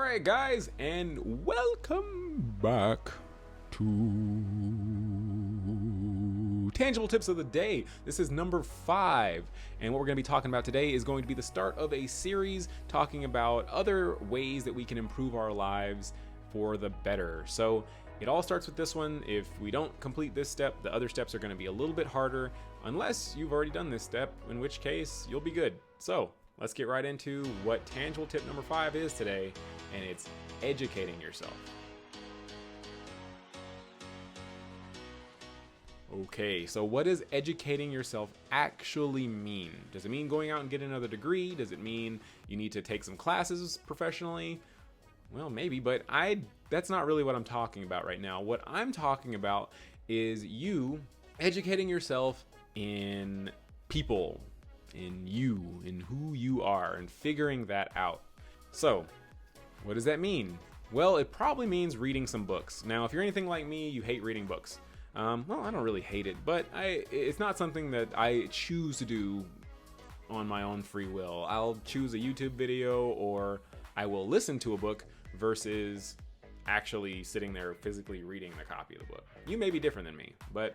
Alright guys, and welcome back to Tangible Tips of the Day. This is number 5, and what we're going to be talking about today is going to be the start of a series talking about other ways that we can improve our lives for the better. So it all starts with this one. If we don't complete this step, the other steps are going to be a little bit harder, unless you've already done this step, in which case you'll be good. So let's get right into what tangible tip number 5 is today, and it's educating yourself. Okay, so what does educating yourself actually mean? Does it mean going out and getting another degree? Does it mean you need to take some classes professionally? Well, maybe, but that's not really what I'm talking about right now. What I'm talking about is you educating yourself in people, in you, in who you are, and figuring that out. So, what does that mean? Well, it probably means reading some books. Now, if you're anything like me, you hate reading books. Well, I don't really hate it, but it's not something that I choose to do on my own free will. I'll choose a YouTube video, or I will listen to a book versus actually sitting there physically reading the copy of the book. You may be different than me, but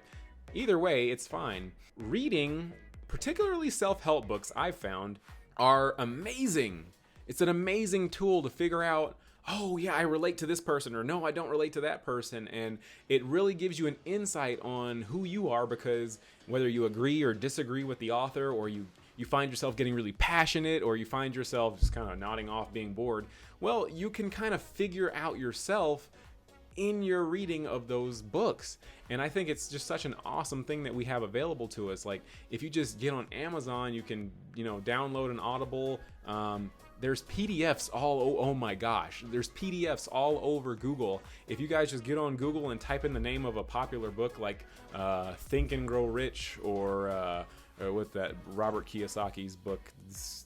either way, it's fine. Reading, particularly self-help books, I've found, are amazing. It's an amazing tool to figure out, oh yeah, I relate to this person, or no, I don't relate to that person. And it really gives you an insight on who you are, because whether you agree or disagree with the author, or you find yourself getting really passionate, or you find yourself just kind of nodding off being bored, well, you can kind of figure out yourself in your reading of those books. And I think it's just such an awesome thing that we have available to us. Like, if you just get on Amazon, you can, download an Audible. There's PDFs oh my gosh, there's PDFs all over Google. If you guys just get on Google and type in the name of a popular book, like Think and Grow Rich, or with that Robert Kiyosaki's book,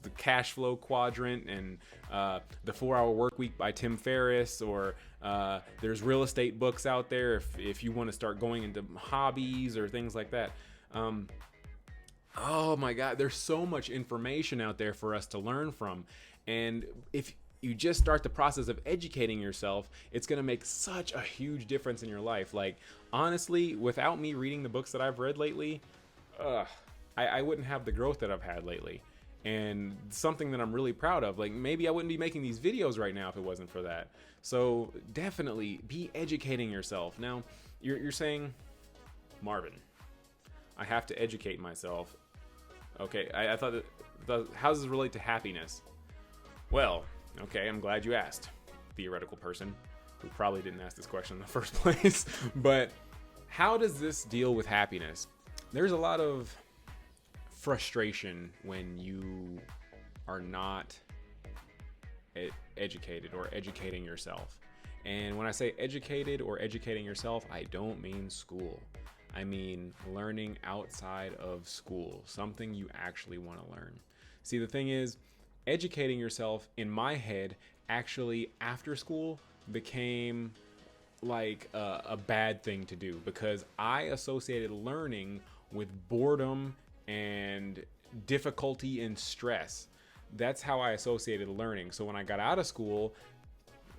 the Cashflow Quadrant, and the 4-Hour Workweek by Tim Ferriss, or there's real estate books out there if you want to start going into hobbies or things like that. Oh my God, there's so much information out there for us to learn from. And if you just start the process of educating yourself, it's going to make such a huge difference in your life. Like, honestly, without me reading the books that I've read lately, I wouldn't have the growth that I've had lately. And something that I'm really proud of. Like, maybe I wouldn't be making these videos right now if it wasn't for that. So definitely be educating yourself. Now, you're saying, Marvin, I have to educate myself. Okay, I thought how does this relate to happiness? Well, okay, I'm glad you asked, theoretical person who probably didn't ask this question in the first place. But how does this deal with happiness? There's a lot of frustration when you are not educated or educating yourself. And when I say educated or educating yourself, I don't mean school. I mean learning outside of school, something you actually want to learn. See, the thing is, educating yourself in my head actually after school became like a bad thing to do, because I associated learning with boredom and difficulty and stress. That's how I associated learning. So when I got out of school,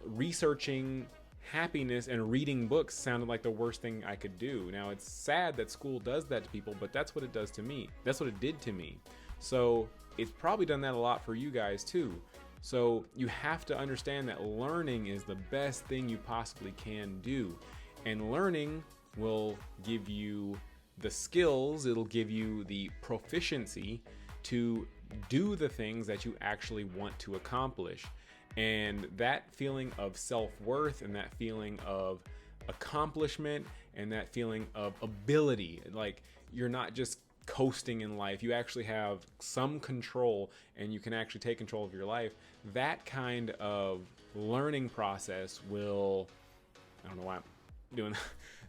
researching happiness and reading books sounded like the worst thing I could do. Now, it's sad that school does that to people, but that's what it does to me. That's what it did to me. So it's probably done that a lot for you guys too. So you have to understand that learning is the best thing you possibly can do. And learning will give you the skills, it'll give you the proficiency to do the things that you actually want to accomplish. And that feeling of self-worth, and that feeling of accomplishment, and that feeling of ability, like you're not just coasting in life, you actually have some control, and you can actually take control of your life. That kind of learning process will, I don't know why I'm doing that.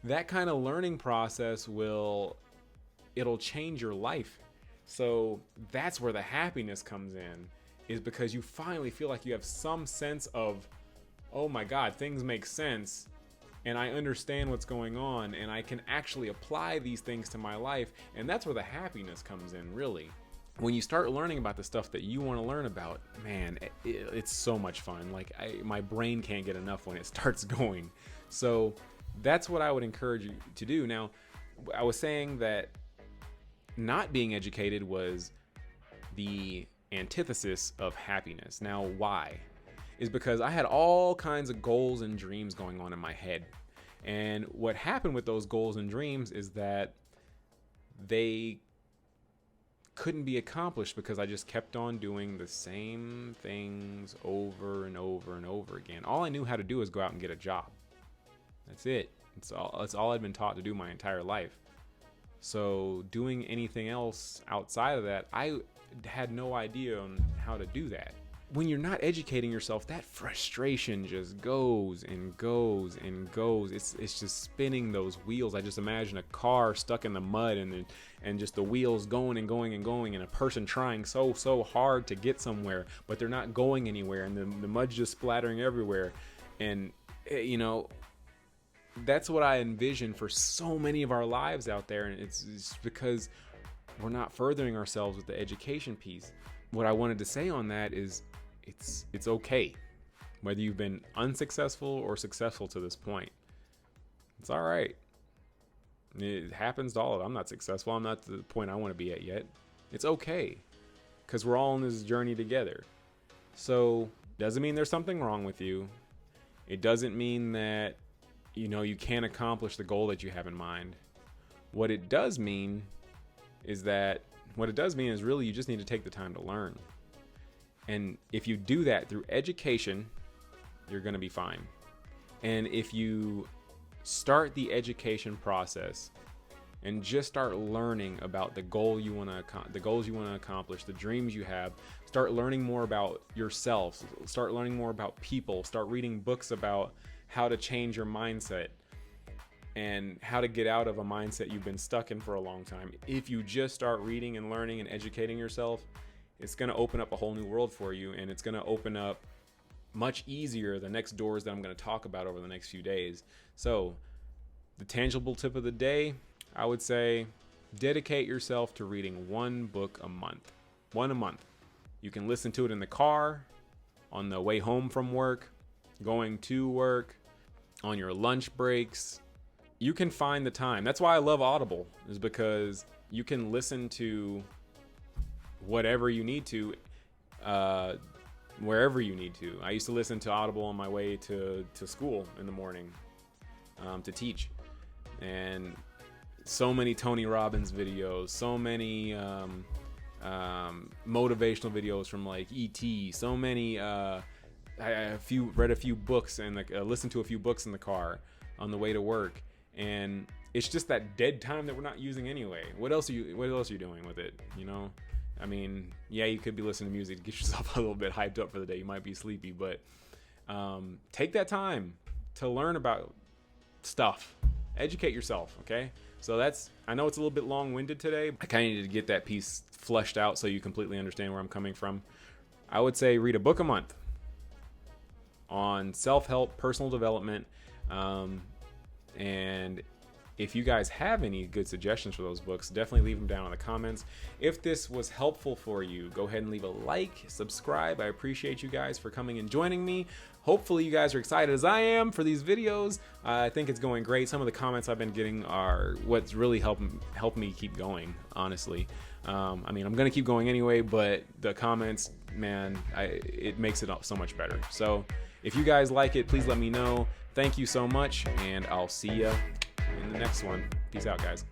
That kind of learning process it'll change your life. So that's where the happiness comes in, is because you finally feel like you have some sense of, oh my God, things make sense, and I understand what's going on, and I can actually apply these things to my life. And that's where the happiness comes in, really. when you start learning about the stuff that you want to learn about, man, it's so much fun. Like my brain can't get enough when it starts going. So that's what I would encourage you to do. Now, I was saying that not being educated was the antithesis of happiness. Now, why? Is because I had all kinds of goals and dreams going on in my head. And what happened with those goals and dreams is that they couldn't be accomplished because I just kept on doing the same things over and over and over again. All I knew how to do was go out and get a job. That's it. That's all I'd been taught to do my entire life. So doing anything else outside of that, I had no idea on how to do that. When you're not educating yourself, that frustration just goes and goes and goes. It's just spinning those wheels. I just imagine a car stuck in the mud and just the wheels going and going and going, and a person trying so hard to get somewhere, but they're not going anywhere, and the mud's just splattering everywhere. And that's what I envision for so many of our lives out there, and it's because we're not furthering ourselves with the education piece. What I wanted to say on that is it's okay whether you've been unsuccessful or successful to this point. It's all right. It happens to all of us. I'm not successful. I'm not to the point I want to be at yet. It's okay, because we're all on this journey together. So doesn't mean there's something wrong with you. It doesn't mean that you can't accomplish the goal that you have in mind. What it does mean is really you just need to take the time to learn. And if you do that through education, you're going to be fine. And if you start the education process and just start learning about the goals you want to accomplish, the dreams you have, start learning more about yourself, start learning more about people, start reading books about how to change your mindset and how to get out of a mindset you've been stuck in for a long time. If you just start reading and learning and educating yourself, it's going to open up a whole new world for you, and it's going to open up much easier the next doors that I'm going to talk about over the next few days. So the tangible tip of the day, I would say dedicate yourself to reading one book a month. One a month. You can listen to it in the car, on the way home from work, going to work, on your lunch breaks. You can find the time. That's why I love Audible, is because you can listen to whatever you need to, wherever you need to. I used to listen to Audible on my way to school in the morning to teach. And so many Tony Robbins videos, so many motivational videos from like E.T., so many, I read a few books and listened to a few books in the car on the way to work. And it's just that dead time that we're not using anyway. What else are you doing with it? I mean, yeah, you could be listening to music to get yourself a little bit hyped up for the day. You might be sleepy, but take that time to learn about stuff. Educate yourself, okay? So I know it's a little bit long-winded today. I kind of needed to get that piece fleshed out so you completely understand where I'm coming from. I would say read a book a month on self-help, personal development, and if you guys have any good suggestions for those books, definitely leave them down in the comments. If this was helpful for you, go ahead and leave a like, subscribe. I appreciate you guys for coming and joining me. Hopefully you guys are excited as I am for these videos. I think it's going great. Some of the comments I've been getting are what's really helped me keep going, honestly. I'm going to keep going anyway, but the comments, man, it makes it so much better. So if you guys like it, please let me know. Thank you so much, and I'll see ya in the next one. Peace out, guys.